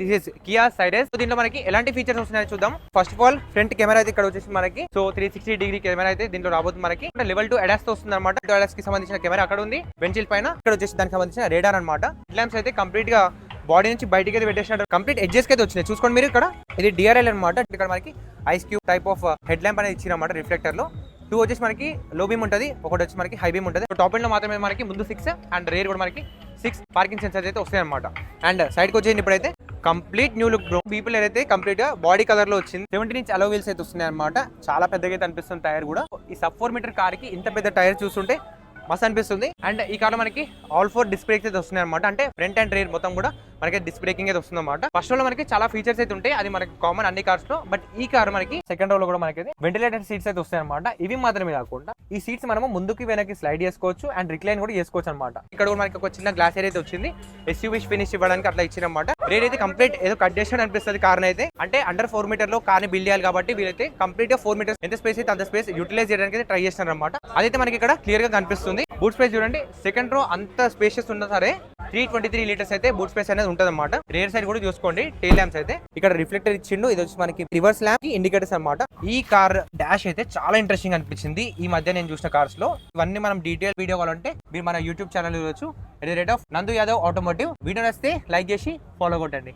This is Kia సైడెస్. So దీంట్లో మనకి ఎలాంటి ఫీచర్స్ వస్తున్నాయో చూద్దాం. First of all front camera అయితే ఇక్కడ వచ్చేసి మనకి సో 360 డిగ్రీ కెమెరా అయితే దీంట్లో రాబోతుంది మనకి. లెవెల్ 2 ADAS తో వస్తుంది అనమాట. ADAS కి సంబంధించిన కెమెరా అక్కడ ఉంది. వెంచిల్ పైన ఇక్కడ వచ్చేసి దానికి సంబంధించిన రేడార్ అనమాట. హెడ్ ల్యాంప్స్ అయితే కంప్లీట్ గా బాడీ నుంచి బయటికి అయితే పెట్టేసినట్టు కంప్లీట్ ఎడ్జెస్ అయితే వచ్చినాయి. చూసుకోండి మీరు ఇక్కడ ఇది DRL అనమాట. ఇక్కడ మనకి ice cube type of head lamp అనేది ఇచ్చినమాట రిఫ్లెక్టర్ లో. 2 వచ్చేసి మనకి లో బీమ్ ఉంటుంది, ఒకటి వచ్చి మనకి హై బీమ్ ఉంటుంది. టాప్ ఎండ్ లో మాత్రమే మనకి ముందు 6 అండ్ రేర్ కూడా మనకి 6 పార్కింగ్ సెన్సర్స్ అయితే వస్తాయి అనమాట. అండ్ సైడ్ కి వచ్చేసి ఇప్పుడైతే complete new look bro. People అయితే కంప్లీట్ గా బాడీ కలర్ లో వచ్చింది. 17 ఇంచ్ అలో వీల్స్ అయితే వస్తున్నాయి అనమాట. చాలా పెద్దగా అయితే అనిపిస్తుంది టైర్ కూడా. ఈ సబ్ 4 మీటర్ కార్ కి ఇంత పెద్ద టైర్ చూస్తుంటే మస్తు అనిపిస్తుంది. అండ్ ఈ కార్ లో మనకి ఆల్ 4 డిస్క్ బ్రేక్స్ అయితే వస్తున్నాయి అనమాట. అంటే ఫ్రంట్ అండ్ రేర్ మొత్తం కూడా మనకి డిస్క్ బ్రేకింగ్ అయితే వస్తుంది అనమాట. ఫస్ట్ లో మనకి చాలా ఫీచర్స్ అయితే ఉంటాయి, అది మనకి కామన్ అన్ని కార్స్ లో. బట్ ఈ కార్ మనకి సెకండ్ రో లో కూడా మనకి వెంటిలేటెడ్ సీట్స్ అయితే వస్తాయి అనమాట. ఇవి మాత్రమే కాకుండా ఈ సీట్స్ మనము ముందుకి వెనక్కి స్లైడ్ చేసుకోవచ్చు అండ్ రిక్లైన్ కూడా చేసుకోవచ్చు అనమాట. ఇక్కడ కూడా మనకి ఒక చిన్న గ్లాస్ ఏరియా అయితే వచ్చింది. SUV ఫినిష్ ఇవ్వడానికి అట్లా ఇచ్చినమాట. రేట్ అయితే కంప్లీట్ ఏదో కట్ చేసి అనిపిస్తుంది కార్ అయితే. అంటే అండర్ 4 మీటర్ లో కార్ ని బిల్డ్ చేయాలి కాబట్టి వీళ్ళైతే కంప్లీట్ గా 4 మీటర్స్ ఎంత స్పేస్ అయితే అంత స్పేస్ యూటిలైజ్ చేయడానికి అయితే ట్రై చేస్తున్నారు అనమాట. అదైతే మనకి ఇక్కడ క్లియర్ గా కనిపిస్తుంది. బూట్ స్పేస్ చూడండి, సెకండ్ రో అంత స్పేషియస్ ఉన్నా సరే 323 లీటర్స్ అయితే బూట్ స్పేస్ అనేది ఉంటుంది అనమాట. రేర్ సైడ్ కూడా చూసుకోండి టైల్ ల్యాంప్స్ అయితే ఇక్కడ రిఫ్లెక్టర్ ఇచ్చిండు. ఇది వచ్చి మనకి రివర్స్ ల్యాంప్ ఇండికేటర్స్ అనమాట. ఈ కార్ డాష్ అయితే చాలా ఇంట్రెస్టింగ్ అనిపించింది ఈ మధ్య నేను చూసిన కార్స్ లో. ఇవన్నీ మనం డీటెయిల్ వీడియో కావాలంటే మీరు మన యూట్యూబ్ ఛానల్ చూడొచ్చు. @నందు యాదవ్ ఆటోమోటివ్. వీడియో నచ్చితే లైక్ చేసి ఫాలో కొట్టండి.